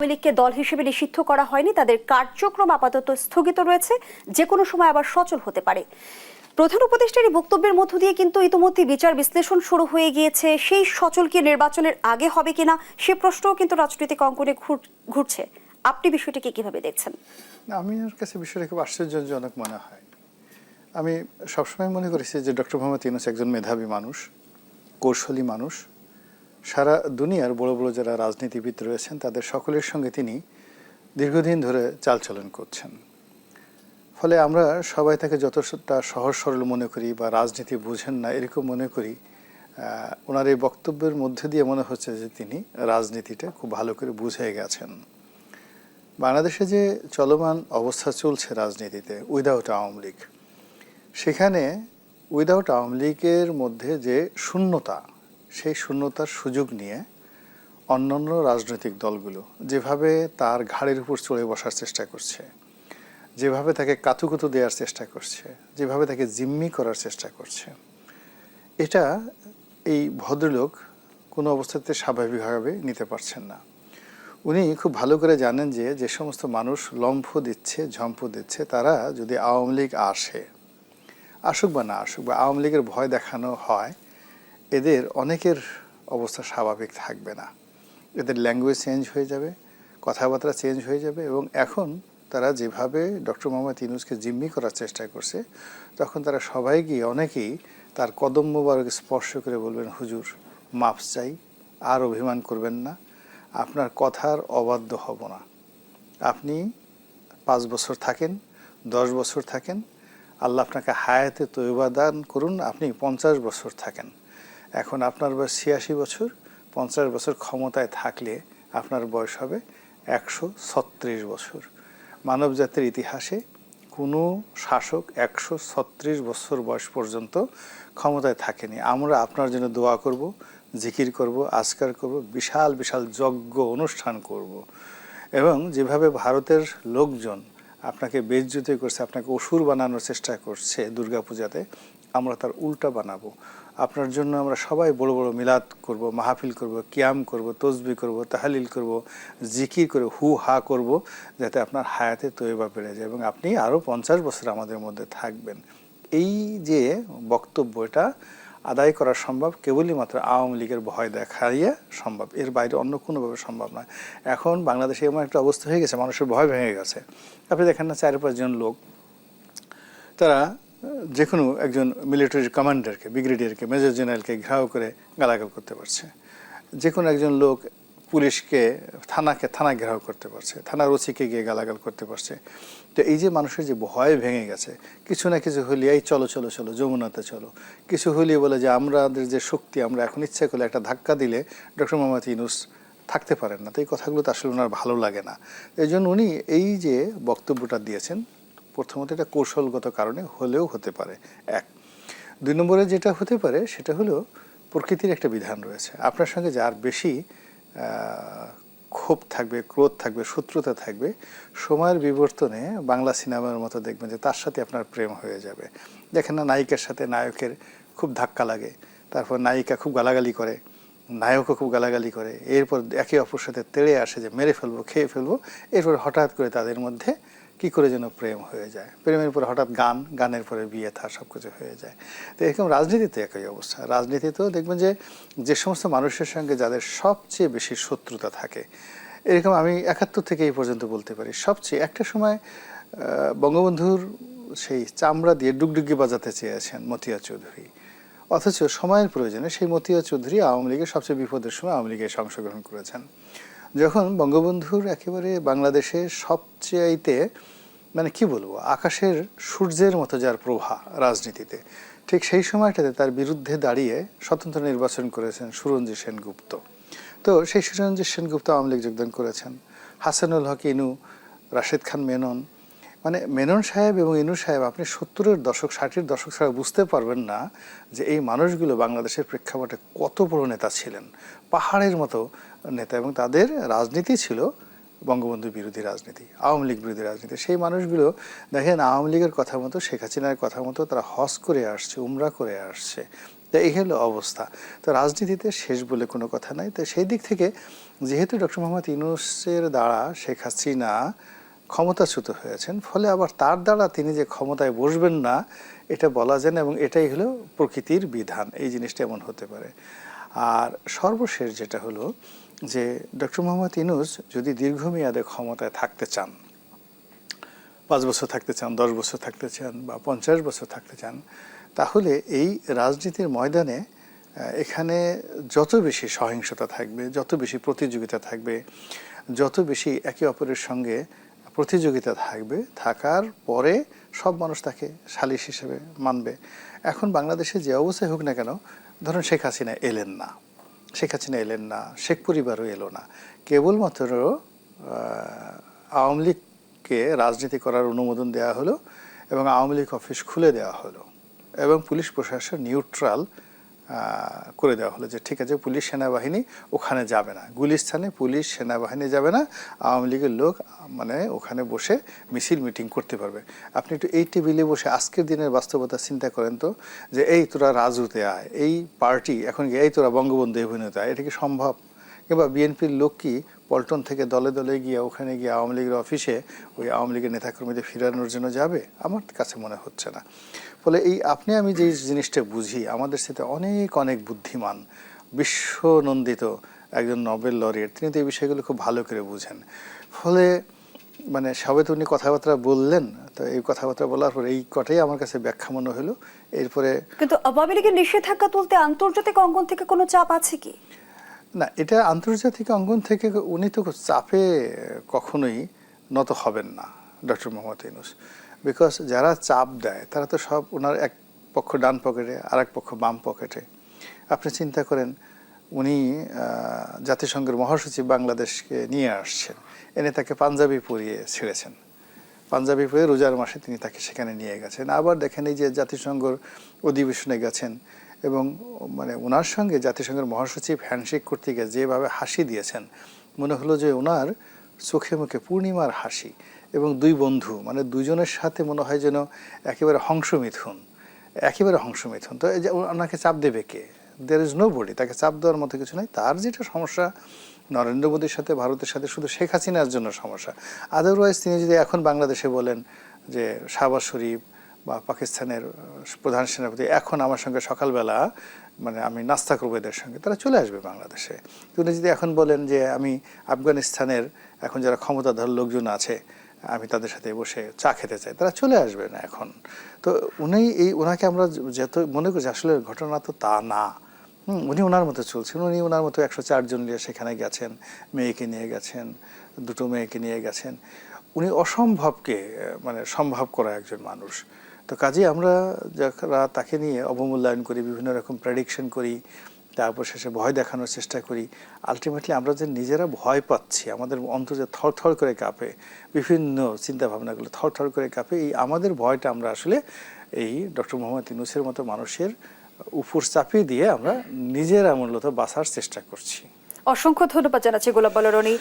আওয়ামী লীগকে দল হিসেবে নিষিদ্ধ করা হয়নি, তাদের কার্যক্রম আপাতত স্থগিত রয়েছে, যে কোনো সময় আবার সচল হতে পারে। প্রধান উপদেষ্টার এই বক্তব্যের মধ্য দিয়ে কিন্তু ইতিমধ্যে বিচার বিশ্লেষণ শুরু হয়ে গিয়েছে। সেই সচল কি নির্বাচনের আগে হবে কিনা সে প্রশ্নও কিন্তু রাজনৈতিক অঙ্গনে ঘুরছে। আপনি বিষয়টিকে কিভাবে দেখছেন? আমি ওর কাছে বিষয়টা খুব আশ্চর্যজনক মনে হয়। আমি সবসময় মনে করেছি যে ডক্টর মোহাম্মদ ইউনূস একজন মেধাবী মানুষ, কৌশলী মানুষ। সারা দুনিয়ার বড় বড় যারা রাজনীতিবিদ রয়েছেন তাদের সকলের সঙ্গে তিনি দীর্ঘদিন ধরে চালচলন করছেন। ফলে আমরা সবাই তাকে যতটা সহজ সরল মনে করি বা রাজনীতি বুঝেন না এরকম মনে করি, ওনার এই বক্তব্যের মধ্যে দিয়ে মনে হচ্ছে যে তিনি রাজনীতিটা খুব ভালো করে বুঝে গেছেন। বাংলাদেশে যে চলমান অবস্থা চলছে রাজনীতিতে উইদাউট আওয়ামী লীগ, সেখানে উইদাউট আওয়ামী লীগের মধ্যে যে শূন্যতা, সেই শূন্যতার সুযোগ নিয়ে অন্যান্য রাজনৈতিক দলগুলো যেভাবে তার ঘাড়ের উপর চড়ে বসার চেষ্টা করছে, যেভাবে তাকে কাতুকুতু দেওয়ার চেষ্টা করছে, যেভাবে তাকে জিম্মি করার চেষ্টা করছে, এটা এই ভদ্রলোক কোনো অবস্থাতে স্বাভাবিকভাবে নিতে পারছেন না। উনি খুব ভালো করে জানেন যে যে সমস্ত মানুষ লম্ফ দিচ্ছে, ঝম্প দিচ্ছে, তারা যদি আওয়ামী লীগ আসুক বা না আসুক, বা আওয়ামী লীগের ভয় দেখানো হয়, এদের অনেকের অবস্থা স্বাভাবিক থাকবে না। এদের ল্যাঙ্গুয়েজ চেঞ্জ হয়ে যাবে, কথাবার্তা চেঞ্জ হয়ে যাবে। এবং এখন তারা যেভাবে ডক্টর মোহাম্মদ ইউনূসকে জিম্মি করার চেষ্টা করছে, তখন তারা সবাই গিয়ে অনেকেই তার কদম মোবারক স্পর্শ করে বলবেন, হুজুর মাফ চাই, আর অভিমান করবেন না, আপনার কথার অবাধ্য হব না। আপনি 5 বছর থাকেন, 10 বছর থাকেন, আল্লাহ আপনাকে হায়াতে তৈবা দান করুন, আপনি 50 বছর থাকেন। এখন আপনার বয়স 86 বছর, 50 বছর ক্ষমতায় থাকলে আপনার বয়স হবে 136 বছর। মানব জাতির ইতিহাসে কোনো শাসক 136 বছর বয়স পর্যন্ত ক্ষমতায় থাকেনি। আমরা আপনার জন্য দোয়া করব, জিকির করব, আজকার করব, বিশাল বিশাল যজ্ঞ অনুষ্ঠান করব। এবং যেভাবে ভারতের লোকজন আপনাকে বেইজ্জতি করছে, আপনাকে অসুর বানানোর চেষ্টা করছে দুর্গাপূজাতে, আমরা তার উল্টা বানাবো। আপনার জন্য আমরা সবাই বড় বড় মিলাদ করব, মাহফিল করব, কিয়াম করব, তসবি করব, তাহালিল করব, জিকির করে হু হা করব, যাতে আপনার হায়াতে তৈবা বেড়ে যায় এবং আপনি আরও 50 বছর আমাদের মধ্যে থাকবেন। এই যে বক্তব্য, এটা আদায় করা সম্ভব কেবলই মাত্র আওয়ামী লীগের ভয় দেখাইয়া সম্ভব, এর বাইরে অন্য কোনোভাবে সম্ভব নয়। এখন বাংলাদেশে এমন একটা অবস্থা হয়ে গেছে, মানুষের ভয় ভেঙে গেছে। আপনি দেখেন না, 4-5 জন লোক তারা যে কোনো একজন মিলিটারি কমান্ডারকে, ব্রিগেডিয়ারকে, মেজর জেনারেলকে ঘেরাও করে গালাগাল করতে পারছে। যে কোনো একজন লোক পুলিশকে, থানা ঘেরাও করতে পারছে, থানার ওসিকে গিয়ে গালাগাল করতে পারছে। তো এই যে মানুষের যে ভয় ভেঙে গেছে, কিছু না কিছু হলে এই চলো চলো চলো যমুনাতে চলো, কিছু হলিয়ে বলে যে আমাদের যে শক্তি, আমরা এখন ইচ্ছা করলে একটা ধাক্কা দিলে ডক্টর মোহাম্মদ ইউনূস থাকতে পারেন না। তো এই কথাগুলো তো আসলে ওনার ভালো লাগে না। এই জন্য উনি এই যে বক্তব্যটা দিয়েছেন, প্রথমত এটা কৌশলগত কারণে হলেও হতে পারে, এক। 2 নম্বরে যেটা হতে পারে সেটা হলো প্রকৃতির একটা বিধান রয়েছে। আপনার সঙ্গে যার বেশি ক্ষোভ থাকবে, ক্রোধ থাকবে, শত্রুতা থাকবে, সময়ের বিবর্তনে বাংলা সিনেমার মতো দেখবেন যে তার সাথে আপনার প্রেম হয়ে যাবে। দেখেন না, নায়িকার সাথে নায়কের খুব ধাক্কা লাগে, তারপর নায়িকা খুব গালাগালি করে, নায়কও খুব গালাগালি করে, এরপর একে অপর সাথে তেড়ে আসে যে মেরে ফেলবো, খেয়ে ফেলবো, এরপর হঠাৎ করে তাদের মধ্যে কী করে যেন প্রেম হয়ে যায়, প্রেমের পরে হঠাৎ গানের পরে বিয়ে থা, সব কিছু হয়ে যায়। তো এরকম রাজনীতিতে একই অবস্থা। রাজনীতিতেও দেখবেন যে যে সমস্ত মানুষের সঙ্গে যাদের সবচেয়ে বেশি শত্রুতা থাকে, এরকম আমি 71 থেকে এই পর্যন্ত বলতে পারি, সবচেয়ে একটা সময় বঙ্গবন্ধুর সেই চামড়া দিয়ে ডুগডুগি বাজাতে চেয়েছেন মতিয়া চৌধুরী, অথচ সময়ের প্রয়োজনে সেই মতিয়া চৌধুরী আওয়ামী লীগের সবচেয়ে বিপদের সময় আওয়ামী লীগে অংশগ্রহণ করেছেন। যখন বঙ্গবন্ধুর একেবারে বাংলাদেশের সবচেয়েতে মানে কি বলবো, আকাশের সূর্যের মতো যার প্রভা রাজনীতিতে, ঠিক সেই সময়টাতে তার বিরুদ্ধে দাঁড়িয়ে স্বতন্ত্র নির্বাচন করেছেন সুরঞ্জিত সেনগুপ্ত। তো সেই সুরঞ্জিত সেনগুপ্ত আওয়ামী লীগ যোগদান করেছেন। হাসানুল হক ইনু, রাশেদ খান মেনন, মানে মেনন সাহেব এবং ইনু সাহেব, আপনি 70-এর দশক 60-এর দশক ছাড়া বুঝতে পারবেন না যে এই মানুষগুলো বাংলাদেশের প্রেক্ষাপটে কত বড় নেতা ছিলেন, পাহাড়ের মতো নেতা। এবং তাদের রাজনীতি ছিল বঙ্গবন্ধু বিরোধী রাজনীতি, আওয়ামী লীগ বিরোধী রাজনীতি। সেই মানুষগুলো দেখেন আওয়ামী লীগের কথা মতো, শেখ হাসিনার কথা মতো তারা হজ করে আসছে, উমরা করে আসছে, তো এই হলো অবস্থা। তো রাজনীতিতে শেষ বলে কোনো কথা নাই। তো সেই দিক থেকে যেহেতু ডক্টর মোহাম্মদ ইউনূসের দ্বারা শেখ হাসিনা ক্ষমতাচ্যুত হয়েছেন, ফলে আবার তার দ্বারা তিনি যে ক্ষমতায় বসবেন না এটা বলা যায় না, এবং এটাই হলো প্রকৃতির বিধান, এই জিনিসটা এমন হতে পারে। আর সর্বশেষ যেটা হলো যে ডক্টর মোহাম্মদ ইউনূস যদি দীর্ঘমেয়াদে ক্ষমতায় থাকতে চান, 5 বছর থাকতে চান, 10 বছর থাকতে চান বা 50 বছর থাকতে চান, তাহলে এই রাজনীতির ময়দানে এখানে যত বেশি সহিংসতা থাকবে, যত বেশি প্রতিযোগিতা থাকবে, যত বেশি একে অপরের সঙ্গে প্রতিযোগিতা থাকবে, থাকার পরে সব মানুষ তাকে শালিশ হিসেবে মানবে। এখন বাংলাদেশে যে অবস্থায় হোক না কেন, ধরুন শেখ হাসিনা এলেন না, শেখ পরিবারও এলো না, কেবলমাত্র আওয়ামী লীগকে রাজনীতি করার অনুমোদন দেওয়া হলো এবং আওয়ামী লীগ অফিস খুলে দেওয়া হলো এবং পুলিশ প্রশাসন নিউট্রাল করে দেওয়া হলো যে ঠিক আছে, পুলিশ সেনাবাহিনী ওখানে যাবে না, গুলিস্তানে পুলিশ সেনাবাহিনী যাবে না, আওয়ামী লীগের লোক মানে ওখানে বসে মিছিল মিটিং করতে পারবে। আপনি একটু এই টেবিলে বসে আজকের দিনের বাস্তবতা চিন্তা করেন তো, যে এই তোরা রাজুতে আয়, এই পার্টি এখন এই তোরা বঙ্গবন্ধু অভিনেতা আয়, এটা কি সম্ভব? কিংবা বিএনপির লোক কি পল্টন থেকে দলে দলে গিয়ে ওখানে গিয়ে আওয়ামী লীগের অফিসে ওই আওয়ামী লীগের নেতাকর্মীদের ফিরানোর জন্য যাবে? আমার কাছে মনে হচ্ছে না। ফলে এই আপনি আমি যে জিনিসটা বুঝি, আমাদের সাথে অনেক অনেক বুদ্ধিমান বিশ্বনন্দিত একজন নোবেল লরিয়েট, তিনি তো এই বিষয়গুলো খুব ভালো করে বুঝেন। ফলে মানে সবে তো উনি কথাবার্তা বললেন, তো এই কথাবার্তা বলার পর এই কটাই আমার কাছে ব্যাখ্যা মনে হলো। এরপরে কিন্তু আওয়ামী লীগের নিষেধাজ্ঞা তুলতে আন্তর্জাতিক অঙ্গন থেকে কোনো চাপ আছে কি? না, এটা আন্তর্জাতিক অঙ্গন থেকে উনি তো চাপে কখনোই নত হবেন না ডক্টর মোহাম্মদ ইউনূস। বিকজ যারা চাপ দেয় তারা তো সব ওনার এক পক্ষ ডান পকেটে আর এক পক্ষ বাম পকেটে। আপনি চিন্তা করেন, উনি জাতিসংঘের মহাসচিব বাংলাদেশকে নিয়ে আসছেন, এনে তাকে পাঞ্জাবি পরিয়ে ছেড়েছেন, পাঞ্জাবি পরে রোজার মাসে তিনি তাকে সেখানে নিয়ে গেছেন। আবার দেখেন এই যে জাতিসংঘের অধিবেশনে গেছেন এবং মানে ওনার সঙ্গে জাতিসংঘের মহাসচিব হ্যান্ডশেক করতে গিয়ে যেভাবে হাসি দিয়েছেন, মনে হলো যে ওনার চোখে মুখে পূর্ণিমার হাসি। এবং দুই বন্ধু মানে দুজনের সাথে মনে হয় যেন একেবারে হংসমিথুন। তো এই যে ওনাকে চাপ দেবে কে? দেয়ার ইজ নো বডি, তাকে চাপ দেওয়ার মতো কিছু নাই। তার যেটা সমস্যা নরেন্দ্র মোদীর সাথে, ভারতের সাথে, শুধু শেখ হাসিনার জন্য সমস্যা। আদারওয়াইজ তিনি যদি এখন বাংলাদেশে বলেন যে শাহবাজ শরীফ বা পাকিস্তানের প্রধান সেনাপতি এখন আমার সঙ্গে সকালবেলা মানে আমি নাস্তা করবো এদের সঙ্গে, তারা চলে আসবে বাংলাদেশে। তিনি যদি এখন বলেন যে আমি আফগানিস্তানের এখন যারা ক্ষমতাধর লোকজন আছে আমি তাদের সাথে বসে চা খেতে চাই, তারা চলে আসবে না এখন। তো ওনাকে আমরা যত মনে করছি, আসলে ঘটনা তো তা না। উনি ওনার মতো চলছেন, উনি ওনার মতো 104 জন নিয়ে সেখানে গেছেন, মেয়েকে নিয়ে গেছেন, 2টো মেয়েকে নিয়ে গেছেন। উনি অসম্ভবকে মানে সম্ভব করা একজন মানুষ। তো কাজে আমরা যারা তাকে নিয়ে অবমূল্যায়ন করি, বিভিন্ন রকম প্রেডিকশন করি, তারপর শেষে ভয় দেখানোর চেষ্টা করি, আলটিমেটলি আমরা যে নিজেরা ভয় পাচ্ছি, আমাদের অন্তর যে থরথর করে কাঁপে, বিভিন্ন চিন্তাভাবনাগুলো থরথর করে কাঁপে, এই আমাদের ভয়টা আমরা আসলে এই ডক্টর মোহাম্মদ ইউনূসের মতো মানুষের উপর চাপিয়ে দিয়ে আমরা নিজেরা মূলত বাঁচার চেষ্টা করছি। অসংখ্য ধন্যবাদ জানাচ্ছি গোলাপ বালারনি।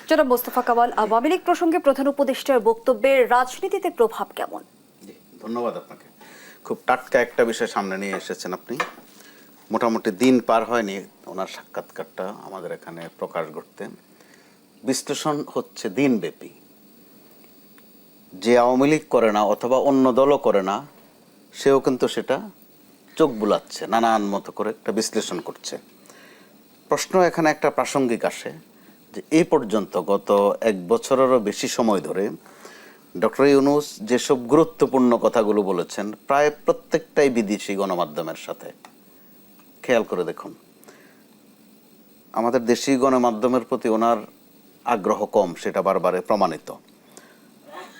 জনাব মোস্তফা কামাল, আওয়ামী লীগ প্রসঙ্গে প্রধান উপদেষ্টার বক্তব্যের রাজনীতিতে প্রভাব কেমন? ধন্যবাদ আপনাকে। খুব টাটকা একটা বিষয় সামনে নিয়ে এসেছেন আপনি। মোটামুটি দিন পার হয়নি ওনার সাক্ষাৎকারটা আমাদের এখানে প্রকাশ করতে। বিশ্লেষণ হচ্ছে দিনব্যাপী, যে আওয়ামী লীগ করে না অথবা অন্য দলও করে না সেও কিন্তু সেটা চোখ বুলাচ্ছে, নানান মতো করে একটা বিশ্লেষণ করছে। প্রশ্ন এখানে একটা প্রাসঙ্গিক আসে যে এই পর্যন্ত গত 1 বছরেরও বেশি সময় ধরে ডক্টর ইউনূস যেসব গুরুত্বপূর্ণ কথাগুলো বলেছেন প্রায় প্রত্যেকটাই বিদেশি গণমাধ্যমের সাথে। খেয়াল করে দেখুন, আমাদের দেশি গণমাধ্যমের প্রতি ওনার আগ্রহ কম, সেটা বারবারে প্রমাণিত।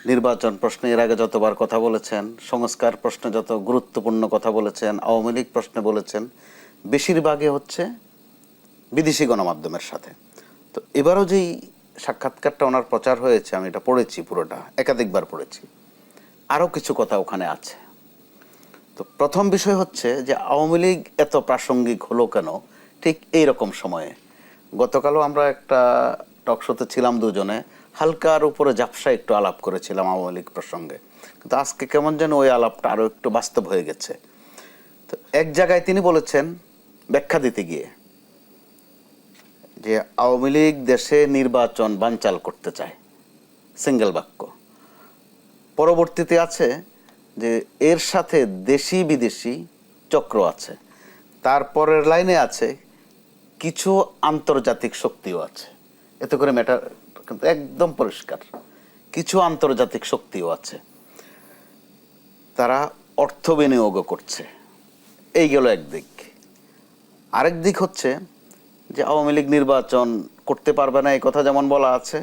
নির্বাচন প্রশ্নে এর আগে যতবার কথা বলেছেন, সংস্কার প্রশ্নে যত গুরুত্বপূর্ণ কথা বলেছেন, আওয়ামী লীগ প্রশ্নে বলেছেন, বেশিরভাগই হচ্ছে বিদেশি গণমাধ্যমের সাথে। তো এবারও যেই সাক্ষাৎকারটা ওনার প্রচার হয়েছে, আমি এটা পড়েছি, পুরোটা একাধিকবার পড়েছি, আরও কিছু কথা ওখানে আছে। তো প্রথম বিষয় হচ্ছে যে আওয়ামী লীগ এত প্রাসঙ্গিক হলো কেন ঠিক এই রকম সময়ে। গতকালও আমরা একটা টকশোতে ছিলাম, দুজনে হালকার উপরে ঝাপসা একটু আলাপ করেছিলাম আওয়ামী লীগ প্রসঙ্গে, কিন্তু আজকে কেমন যেন ওই আলাপটা আরও একটু বাস্তব হয়ে গেছে। তো এক জায়গায় তিনি বলেছেন ব্যাখ্যা দিতে গিয়ে যে আওয়ামী লীগ দেশে নির্বাচন বানচাল করতে চায়, সিঙ্গেল বাক্য। পরবর্তীতে আছে যে এর সাথে দেশি বিদেশি চক্র আছে, তারপরের লাইনে আছে কিছু আন্তর্জাতিক শক্তিও আছে। এতে করে ম্যাটার কিন্তু একদম পরিষ্কার, কিছু আন্তর্জাতিক শক্তিও আছে, তারা অর্থ বিনিয়োগ করছে। এই গেল একদিক। আরেক দিক হচ্ছে যে আওয়ামী লীগ নির্বাচন করতে পারবে না এই কথা যেমন বলা আছে,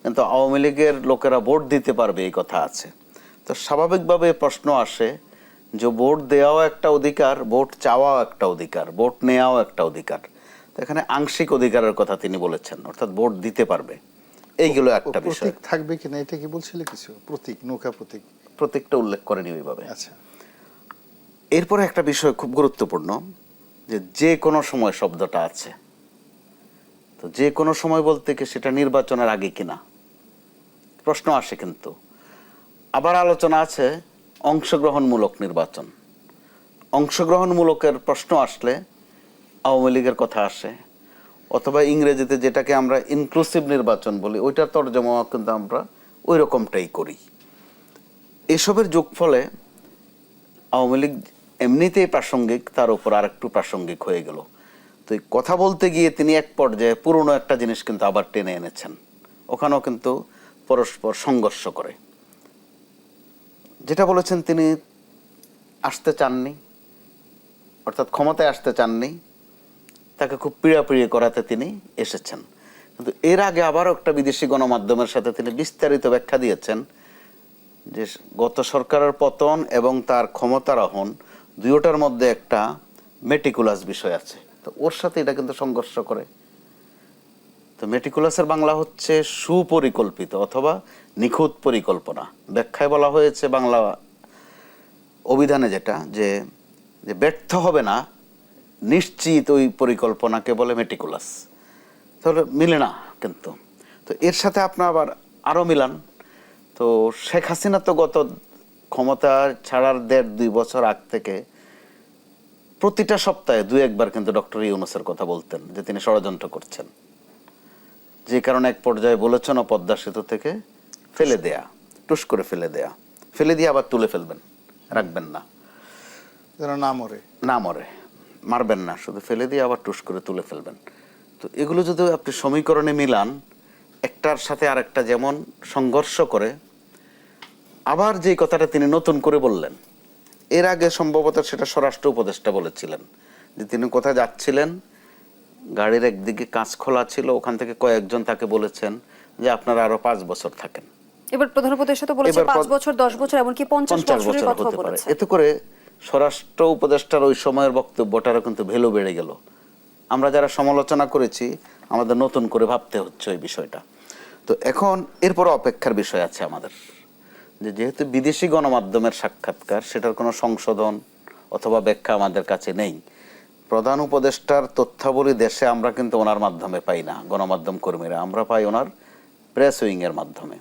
কিন্তু আওয়ামী লীগের লোকেরা ভোট দিতে পারবে এই কথা আছে। তো স্বাভাবিকভাবে প্রশ্ন আসে যে ভোট দেওয়াও একটা অধিকার, ভোট চাওয়াও একটা অধিকার, ভোট নেওয়াও একটা অধিকার। তো এখানে আংশিক অধিকারের কথা তিনি বলেছেন, অর্থাৎ ভোট দিতে পারবে। এইগুলো একটা বিষয়। প্রতীক থাকবে কিনা এটা কি বলছিলে কিছু? প্রতীক, নৌকা প্রতীক, প্রত্যেকটা উল্লেখ করেনি ওইভাবে। আচ্ছা। এরপরে একটা বিষয় খুব গুরুত্বপূর্ণ, যে কোনো সময় শব্দটা আছে। তো যে কোনো সময় বলতে কি সেটা নির্বাচনের আগে কিনা প্রশ্ন আসে। কিন্তু আবার আলোচনা আছে অংশগ্রহণমূলক নির্বাচন। অংশগ্রহণমূলকের প্রশ্ন আসলে আওয়ামী লীগের কথা আসে, অথবা ইংরেজিতে যেটাকে আমরা ইনক্লুসিভ নির্বাচন বলি, ওইটার তর্জমা কিন্তু আমরা ওই রকমটাই করি। এসবের যোগফলে আওয়ামী লীগ এমনিতেই প্রাসঙ্গিক, তার উপর আর একটু প্রাসঙ্গিক হয়ে গেল। তো এই কথা বলতে গিয়ে তিনি এক পর্যায়ে পুরনো একটা জিনিস কিন্তু আবার টেনে এনেছেন। ওখানেও কিন্তু পরস্পর সংঘর্ষ করে। যেটা বলেছেন তিনি আসতে চাননি, অর্থাৎ ক্ষমতায় আসতে চাননি, তাকে খুব পীড়াপিড়ি করাতে তিনি এসেছেন। কিন্তু এর আগে আবারও একটা বিদেশি গণমাধ্যমের সাথে তিনি বিস্তারিত ব্যাখ্যা দিয়েছেন যে গত সরকারের পতন এবং তার ক্ষমতারোহণ দুইটার মধ্যে একটা মেটিকুলাস বিষয় আছে। তো ওর সাথে এটা কিন্তু সংঘর্ষ করে। তো মেটিকুলাসের বাংলা হচ্ছে সুপরিকল্পিত অথবা নিখুঁত পরিকল্পনা। ব্যাখ্যায় বলা হয়েছে বাংলা অভিধানে যেটা, যে ব্যর্থ হবে না নিশ্চিত ওই পরিকল্পনাকে বলে মেটিকুলাস। তাহলে মিলে না কিন্তু। তো এর সাথে আপনার আবার আরও মিলান। তো শেখ হাসিনা তো গত ক্ষমতা ছাড়ার 1.5-2 বছর আগ থেকে প্রতিটা সপ্তাহে 2-1 বার কিন্তু ডক্টর ইউনূসের কথা বলতেন যে তিনি ষড়যন্ত্র করছেন, যে কারণে এক পর্যায়ে বলেছেন পদ্মা সেতু থেকে ফেলে দেয়া, টুস করে ফেলে দেয়া, ফেলে দিয়ে আবার তুলে ফেলবেন, রাখবেন না, যেন না মরে, না মরে, মারবেন না, শুধু ফেলে দিয়ে আবার টুস করে তুলে ফেলবেন। তো এগুলো যদি আপনি সমীকরণে মিলান, একটার সাথে আরেকটা যেমন সংঘর্ষ করে। আবার যে কথাটা তিনি নতুন করে বললেন, এর আগে সম্ভবত সেটা স্বরাষ্ট্র উপদেষ্টা বলেছিলেন যে তিনি কোথায় যাচ্ছিলেন, গাড়ির একদিকে কাঁচ খোলা ছিল, ওখান থেকে কয়েকজন তাকে বলেছেন যে আপনারা আরো 5 বছর থাকেন। এবার প্রধান উপদেষ্টা তো বলেছে 5 বছর, 10 বছর, এমনকি 50 বছরের কথা বলেছে। এতে করে স্বরাষ্ট্র উপদেষ্টার ওই সময়ের বক্তব্যটারও কিন্তু ভ্যালু বেড়ে গেল। আমরা যারা সমালোচনা করেছি আমাদের নতুন করে ভাবতে হচ্ছে ওই বিষয়টা। তো এখন এরপর অপেক্ষার বিষয় আছে আমাদের, যে যেহেতু বিদেশি গণমাধ্যমের সাক্ষাৎকার, সেটার কোনো সংশোধন অথবা ব্যাখ্যা আমাদের কাছে নেই। প্রধান উপদেষ্টার তথ্যাবলী দেশে আমরা কিন্তু ওনার মাধ্যমে পাই না, গণমাধ্যম কর্মীরা, আমরা পাই ওনার প্রেস উইং এর মাধ্যমে।